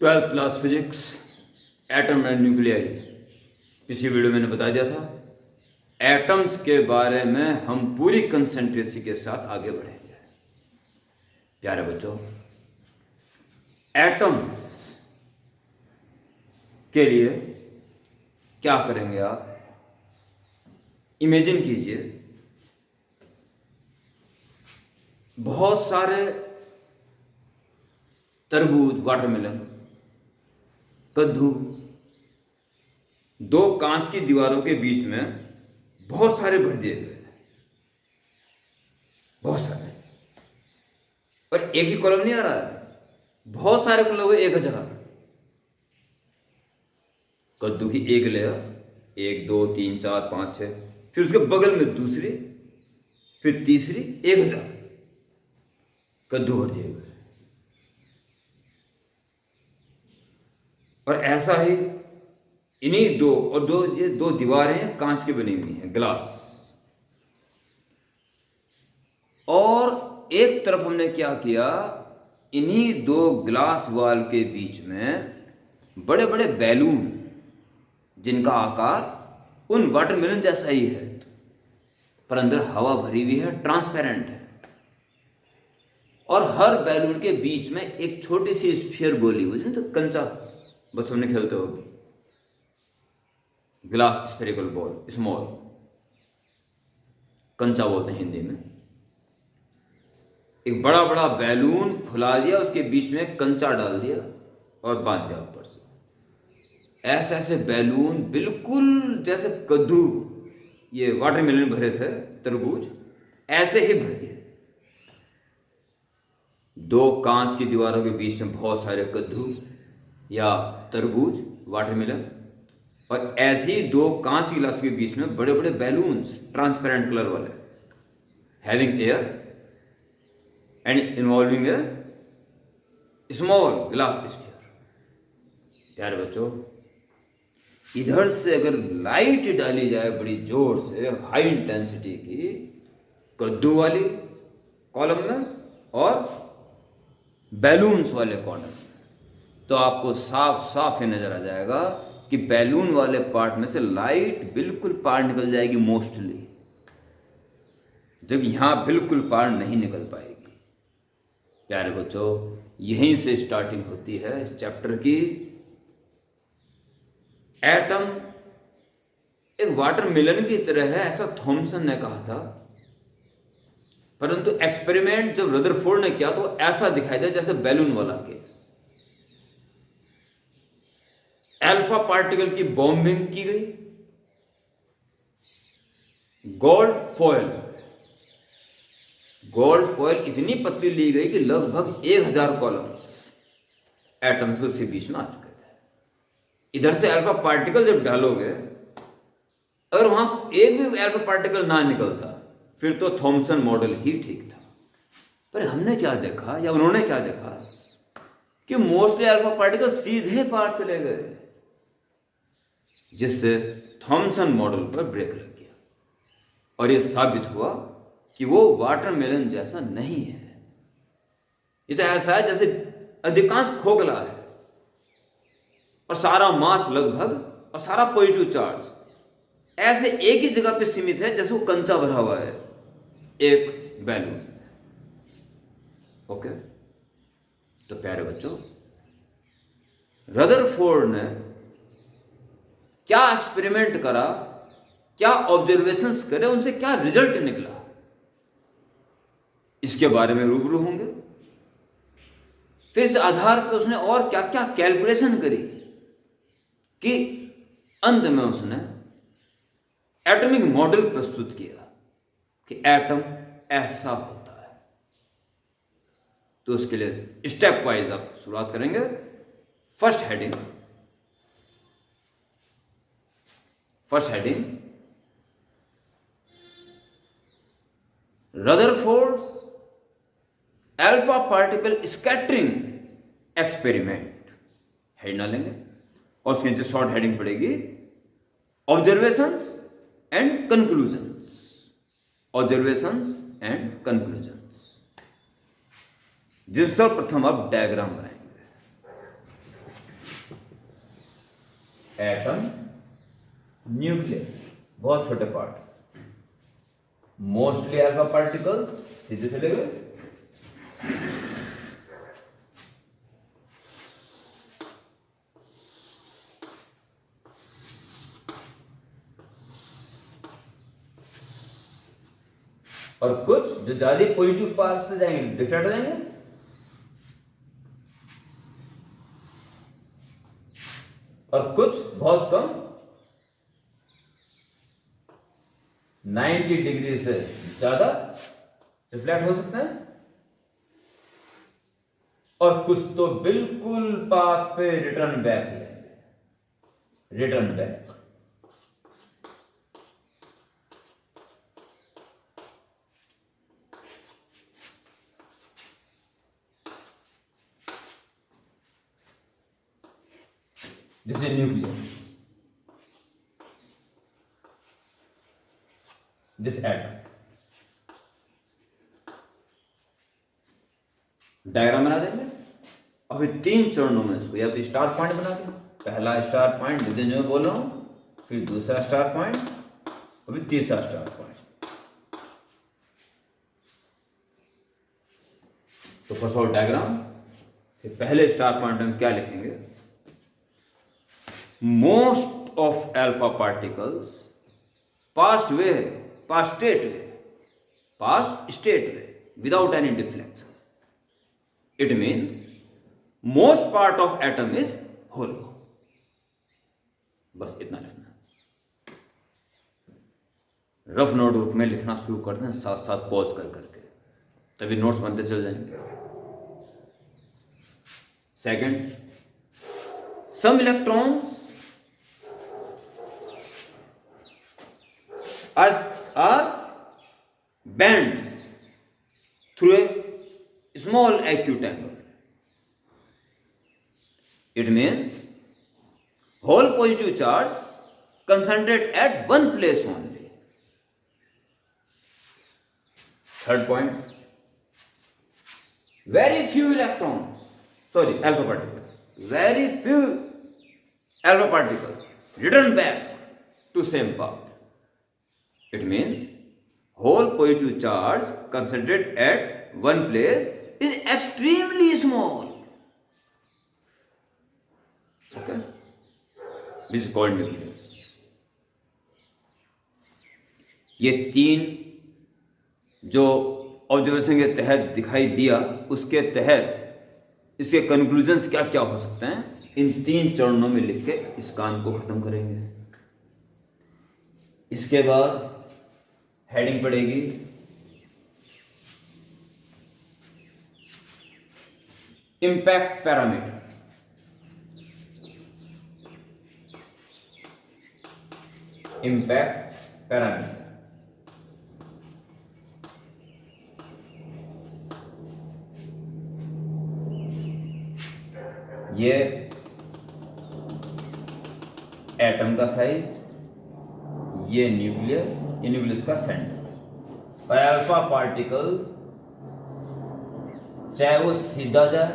Twelfth class physics atom and nuclei. पिछली video मैंने बता दिया था एटम्स के बारे में हम पूरी कंसेंट्रेसी के साथ आगे बढ़ेंगे। प्यारे बच्चों, एटम्स के लिए क्या करेंगे आप? इमेजिन कीजिए बहुत सारे तरबूज, वाटरमेलन, कद्दू, दो कांच की दीवारों के बीच में बहुत सारे भर दिए गए, बहुत सारे, और एक ही कॉलम नहीं आ रहा है, बहुत सारे कॉलम हुए 1000। कद्दू की एक लेयर, 1 2 3 4 5 6, फिर उसके बगल में दूसरी, फिर तीसरी, 1000 कद्दू भर दिए गए। और ऐसा ही इन्हीं दो, और ये दो दीवारें हैं कांच की बनी हुई हैं, ग्लास। और एक तरफ हमने क्या किया, इन्हीं दो ग्लास वॉल के बीच में बड़े बड़े बैलून, जिनका आकार उन वाटरमेलन जैसा ही है, पर अंदर हवा भरी हुई है, ट्रांसपेरेंट है। और हर बैलून के बीच में एक छोटी सी स्फीयर गोली हुई, तो कंचा बचपन में खेलते हो, ग्लास स्फेरिकल बॉल, स्मॉल, कंचा बोलते हैं हिंदी में। एक बड़ा बड़ा बैलून फुला दिया, उसके बीच में कंचा डाल दिया और बांध दिया ऊपर से। ऐसे ऐसे बैलून बिल्कुल जैसे कद्दू, ये वाटरमेलन भरे थे, तरबूज, ऐसे ही भर दिए। दो कांच की दीवारों के बीच में बहुत सारे कद्दू या तरबूज, वाटरमेलन, और ऐसी दो कांच की गिलास के बीच में बड़े बड़े बैलून्स, ट्रांसपेरेंट कलर वाले, having air and involving A small glass sphere. प्यारे बच्चों, इधर से अगर लाइट डाली जाए बड़ी जोर से, हाई इंटेंसिटी की, कद्दू वाली कॉलम में और बैलून्स वाले कॉलम में, तो आपको साफ साफ ये नजर आ जाएगा कि बैलून वाले पार्ट में से लाइट बिल्कुल पार निकल जाएगी मोस्टली, जब यहां बिल्कुल पार नहीं निकल पाएगी। प्यारे बच्चों, यहीं से स्टार्टिंग होती है इस चैप्टर की। एटम एक वाटरमेलन की तरह है, ऐसा थॉमसन ने कहा था, परंतु एक्सपेरिमेंट जब रदरफोर्ड ने किया तो ऐसा दिखाई दिया जैसे बैलून वाला केस। अल्फा पार्टिकल की बॉम्बिंग की गई, गोल्ड फॉयल इतनी पतली ली गई कि लगभग 1000 कॉलम्स एटम्स उसके बीच में आ चुके थे। इधर से अल्फा पार्टिकल जब डालोगे, अगर वहां एक भी अल्फा पार्टिकल ना निकलता, फिर तो थॉमसन मॉडल ही ठीक था। पर हमने क्या देखा, या उन्होंने क्या देखा, कि मोस्टली अल्फा पार्टिकल सीधे पार चले गए, जिससे थॉमसन मॉडल पर ब्रेक लग गया और यह साबित हुआ कि वो वाटरमेलन जैसा नहीं है। ये तो ऐसा है जैसे अधिकांश खोखला है और सारा मास लगभग, और सारा पॉजिटिव चार्ज ऐसे एक ही जगह पे सीमित है, जैसे वो कंचा भरा हुआ है एक बैलून। ओके, तो प्यारे बच्चों, रदरफोर्ड ने क्या एक्सपेरिमेंट करा, क्या ऑब्जर्वेशंस करे, उनसे क्या रिजल्ट निकला, इसके बारे में रूबरू होंगे। फिर इस आधार पर उसने और क्या क्या कैलकुलेशन करी कि अंत में उसने एटॉमिक मॉडल प्रस्तुत किया कि एटम ऐसा होता है। तो उसके लिए स्टेप वाइज आप शुरुआत करेंगे। First heading, Rutherford's alpha particle scattering experiment, head ना लेंगे, और उसके नीचे शॉर्ट हेडिंग पड़ेगी ऑब्जर्वेशंस एंड कंक्लूजन्स। जिन सर्वप्रथम आप डायग्राम बनाएंगे। एटम, न्यूक्लियस, बहुत छोटे पार्ट, मोस्टली अल्फा पार्टिकल्स, सीधे चले गए। और कुछ जो ज्यादा पॉजिटिव पास से जाएंगे, डिफ्लेक्ट हो जाएंगे, और कुछ बहुत कम 90 डिग्री से ज्यादा रिफ्लेक्ट हो सकते हैं, और कुछ तो बिल्कुल पाथ पे रिटर्न बैक लेंगे, return back. This is nucleus. This atom. Diagram बना देंगे। अभी 3 चरणों में इसको, या तो स्टार पॉइंट बना दें, पहला स्टार पॉइंट जितने जो मैं बोल रहा हूं, फिर दूसरा स्टार पॉइंट, अभी तीसरा स्टार पॉइंट। तो फर्स्ट ऑल डायग्राम, फिर पहले स्टार पॉइंट में क्या लिखेंगे, most of alpha particles passed where, past state way without any deflection. It means most part of atom is hollow. बस इतना लिखना। रफ नोटबुक में लिखना शुरू करते हैं, साथ साथ पॉज कर करके, तभी नोट्स बनते चल जाएंगे। Second, some electrons are bends through a small acute angle. It means whole positive charge concentrated at one place only. Third point, very few electrons, alpha particles, very few alpha particles return back to same path. It means whole positive charge concentrated at one place is extremely small. Okay, this is called nucleus. ये 3 जो observation के तहत दिखाई दिया, उसके तहत इसके conclusions क्या क्या हो सकते हैं, इन 3 चरणों में लिख के इस काम को खत्म करेंगे। इसके बाद हेडिंग पड़ेगी इम्पैक्ट पैरामीटर। इम्पैक्ट पैरामीटर ये एटम का साइज, ये न्यूक्लियस का सेंटर। और अल्फा पार्टिकल्स चाहे वो सीधा जाए,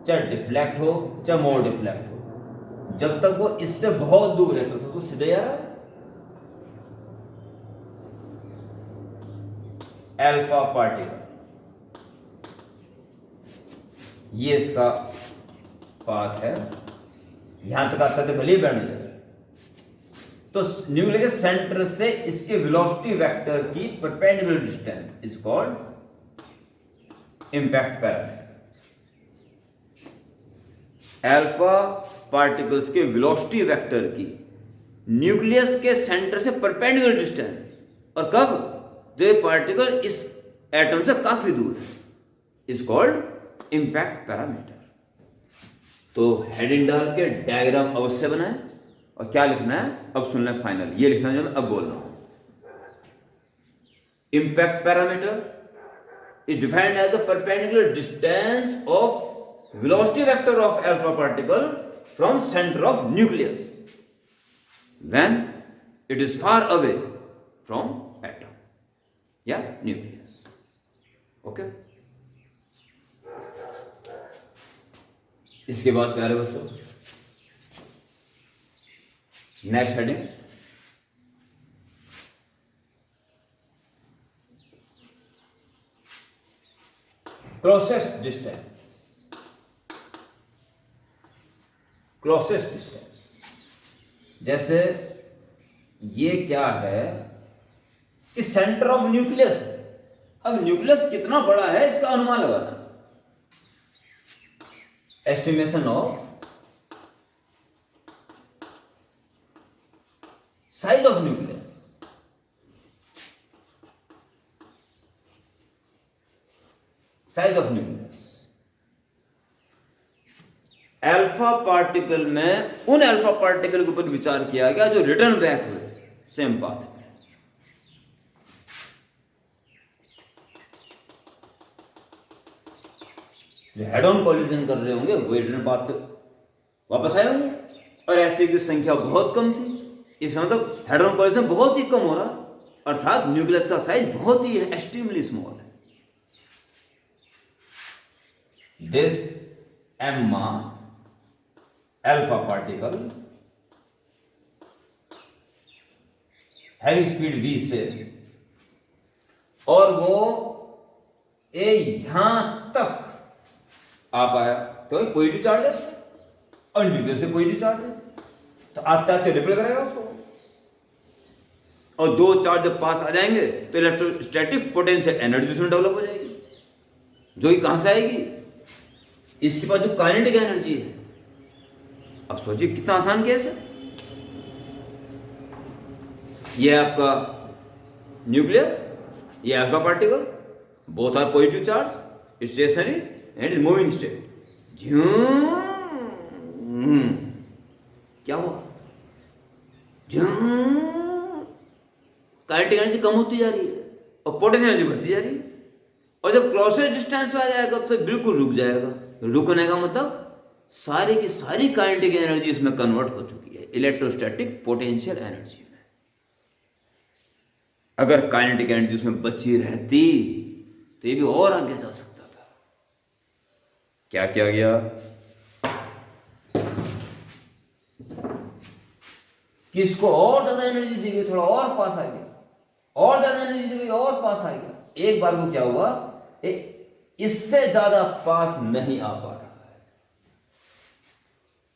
चाहे डिफ्लेक्ट हो, चाहे मोर डिफ्लेक्ट हो, जब तक वो इससे बहुत दूर है तो सीधे जा रहा है। अल्फा पार्टिकल ये इसका पाथ है, यहां तक आता है भले ही बैंड जाए। तो न्यूक्लियस सेंटर से इसके वेलोसिटी वेक्टर की perpendicular distance is called impact parameter. Alpha particles के वेलोसिटी वेक्टर की न्यूक्लियस के सेंटर से परपेंडिकुलर डिस्टेंस, और कब, जो ये पार्टिकल इस एटम से काफी दूर है, इज कॉल्ड इम्पैक्ट पैरामीटर। तो हेडिंग डाल के डायग्राम अवश्य बनाएं, और क्या लिखना है अब सुन लें, फाइनल ये लिखना जो मैं अब बोल रहा हूं। Impact parameter is defined as the perpendicular distance of velocity vector of alpha particle from centre of nucleus when it is far away from atom या न्यूक्लियस। ओके, इसके बाद प्यारे बच्चों next heading, closest distance. Closest distance, जैसे ये क्या है कि सेंटर ऑफ न्यूक्लियस है। अब न्यूक्लियस कितना बड़ा है इसका अनुमान लगाना, estimation of size of nucleus. Size of nucleus, alpha particle में उन अल्फा पार्टिकल के ऊपर विचार किया गया जो रिटर्न बैक हुए सेम पाथ में। जो हेड ऑन कॉलिजन कर रहे होंगे वो रिटर्न पाथ पे वापस आए होंगे, और ऐसे की संख्या बहुत कम थी। इसका मतलब हेड ऑन कॉलिजन बहुत ही कम हो रहा, अर्थात न्यूक्लियस का साइज बहुत ही एक्सट्रीमली स्मॉल है। This m mass alpha particle heavy speed v से, और वो यहां तक आ पाया तो पॉजिटिव चार्ज है और न्यूक्लियस से पॉजिटिव चार्ज है, तो आते आते रिपेल करेगा उसको, और दो चार्ज जब पास आ जाएंगे तो इलेक्ट्रोस्टैटिक पोटेंशियल एनर्जी उसमें डेवलप हो जाएगी, जो कि कहां से आएगी, इसके पास जो काइनेटिक एनर्जी है। अब सोचिए कितना आसान केस है। ये आपका न्यूक्लियस, ये alpha particle, both are positive charge, stationary and is moving state. क्या हुआ, काइनेटिक एनर्जी कम होती जा रही है और पोटेंशियल एनर्जी बढ़ती जा रही है, और जब क्लोजेस्ट डिस्टेंस पे आ जाएगा तो बिल्कुल रुक जाएगा। रुकने का मतलब सारी की सारी काइनेटिक एनर्जी इसमें कन्वर्ट हो चुकी है इलेक्ट्रोस्टैटिक पोटेंशियल एनर्जी में। अगर काइनेटिक एनर्जी उसमें बची रहती तो ये भी और आगे जा सकता था। क्या किया गया कि इसको और ज्यादा एनर्जी दी गई, थोड़ा और पास आ गया, और ज्यादा एनर्जी दी गई, और पास आ गया। एक बार को क्या हुआ, इससे ज्यादा पास नहीं आ पा रहा है,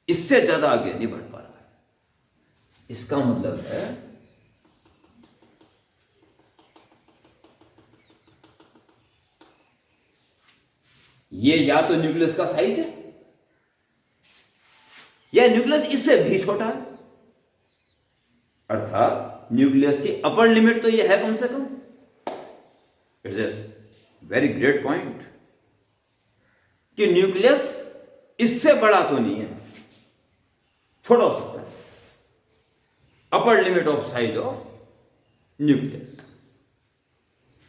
इससे ज्यादा आगे नहीं बढ़ पा रहा है। इसका मतलब है ये या तो न्यूक्लियस का साइज है या न्यूक्लियस इससे भी छोटा है, अर्थात न्यूक्लियस की अपर लिमिट तो ये है कम से कम। It's a very great point कि न्यूक्लियस इससे बड़ा तो नहीं है, छोटा हो सकता है, upper limit of size of nucleus.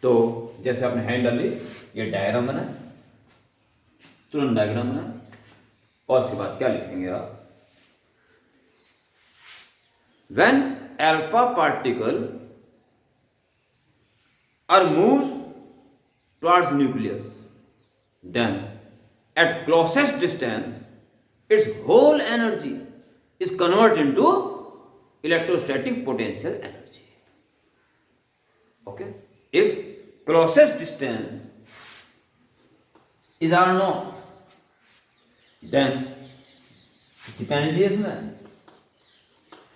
तो जैसे आपने हैंड डाली, ये डायग्राम बना, तुरंत डायग्राम बना, और उसके बाद क्या लिखेंगे आप, when alpha particle are moves towards nucleus, then at closest distance its whole energy is converted into electrostatic potential energy. Okay, if closest distance is r naught, then कितना एनर्जी है इसमें,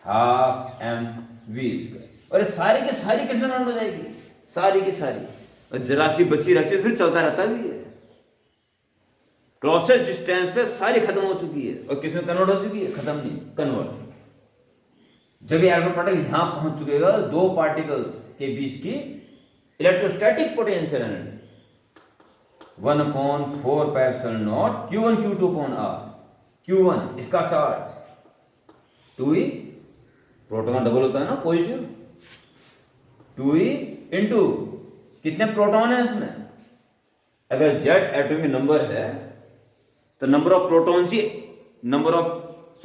हाफ एम वी स्क्वायर, और सारी की सारी किसमें convert हो जाएगी, सारी की सारी, और जरा सी बच्ची रहती है फिर चलता रहता भी है। क्लोजेस्ट डिस्टेंस पे सारी खत्म हो चुकी है, और किसमें कन्वर्ट हो चुकी है, खत्म नहीं, कन्वर्ट। जब ये अल्फा पार्टिकल यहां पहुंच चुकेगा, दो पार्टिकल्स के बीच की electrostatic potential energy 1/4πε0 Q1 Q2 upon R। Q1 इसका चार्ज 2e, प्रोटॉन डबल होता है ना पॉजिटिव, 2e इंटू कितने प्रोटॉन है इसमें, अगर जेड एटॉमिक नंबर है तो नंबर ऑफ प्रोटॉन्स ही नंबर ऑफ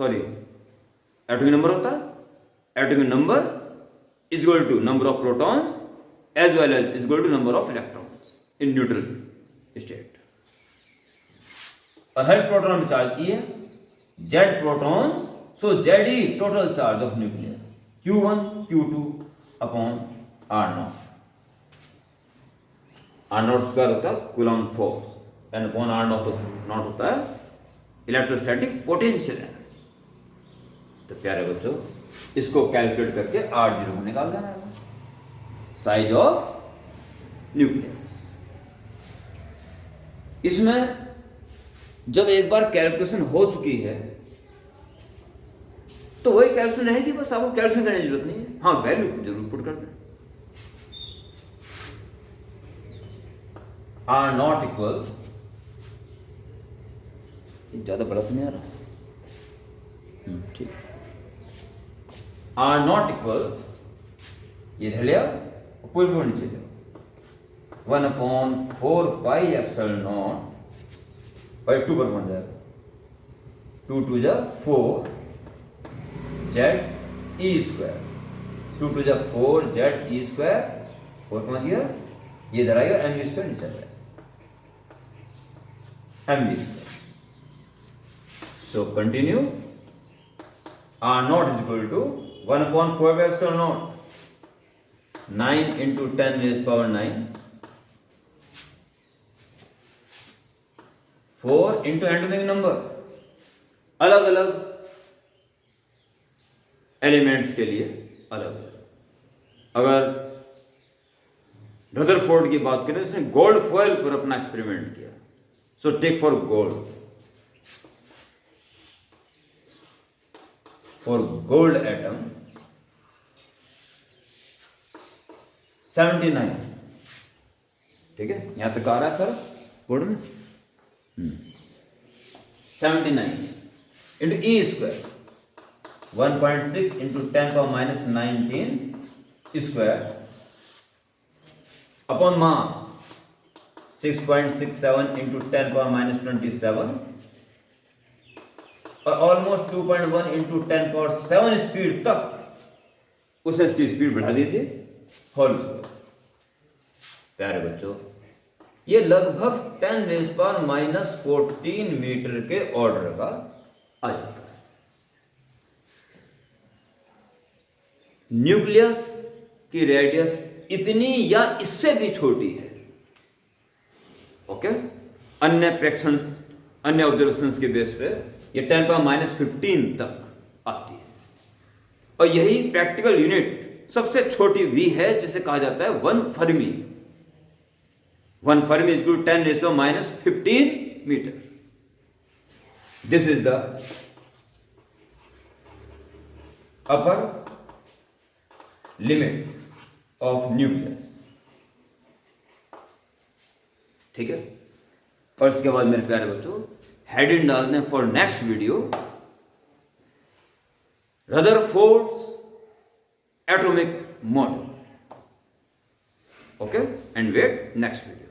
एटॉमिक नंबर होता है, atomic number is equal to number of protons as well as is equal to number of electrons in neutral state. और हर प्रोटॉन में charge E है, Z protons so ZE total charge of nucleus Q1 Q2 upon R0। R0 square होता है Coulomb force and upon R0 तो not होता है electrostatic potential energy. तो प्यारे बच्चों इसको कैलकुलेट करके R0 को निकाल देना है, साइज ऑफ न्यूक्लियस। इसमें जब एक बार कैलकुलेशन हो चुकी है तो वही कैलकुलेशन रहेगी, बस आपको कैलकुलेशन करने की जरूरत नहीं है। हाँ, वैल्यू जरूर पुट कर दें। R0 इक्वल्स, ज्यादा बड़ा तो नहीं आ रहा, ठीक। R0 इक्वल्स, ये धर लिया पूरे नीचे लिया 1/4πε0 और 2 पर बन जाएगा 2 2 जा 4 ZE स्क्वायर 2 2 जा 4 ZE स्क्वायर 4 पहुंच गया, ये इधर आएगा mv स्क्वायर नीचे जाएगा mv square. So continue R0 is equal to 1/4πε0 9 into 10 raised power 9 4 into atomic number. अलग अलग एलिमेंट्स के लिए अलग अलग। अगर रदरफोर्ड की बात करें, उसने गोल्ड फॉयल पर अपना एक्सपेरिमेंट किया। So take for gold, atom 79, ठीक है, यहां तक आ रहा है सर बोर्ड में। 79 into E square 1.6 into 10⁻19 square upon mass 6.67 into 10⁻27 और ऑलमोस्ट 2.1 इंटू 10⁻7 स्पीड तक उसने इसकी स्पीड बढ़ा दी थी होल स्क्वायर। प्यारे बच्चों, ये लगभग 10⁻⁻14 मीटर के ऑर्डर का आ जाता है। न्यूक्लियस की रेडियस इतनी या इससे भी छोटी है। ओके, अन्य प्रेडिक्शंस, अन्य ऑब्जर्वेशंस के बेस पे ये 10⁻15 तक आती है। और यही प्रैक्टिकल यूनिट सबसे छोटी V है, जिसे कहा जाता है 1 fermi. 1 fermi is equal to 10⁻15 metre. This is the upper limit of nucleus, ठीक है। और इसके बाद मेरे प्यारे बच्चों हेडिंग डाल दें for next video, Rutherford's atomic model. Okay, and wait next video.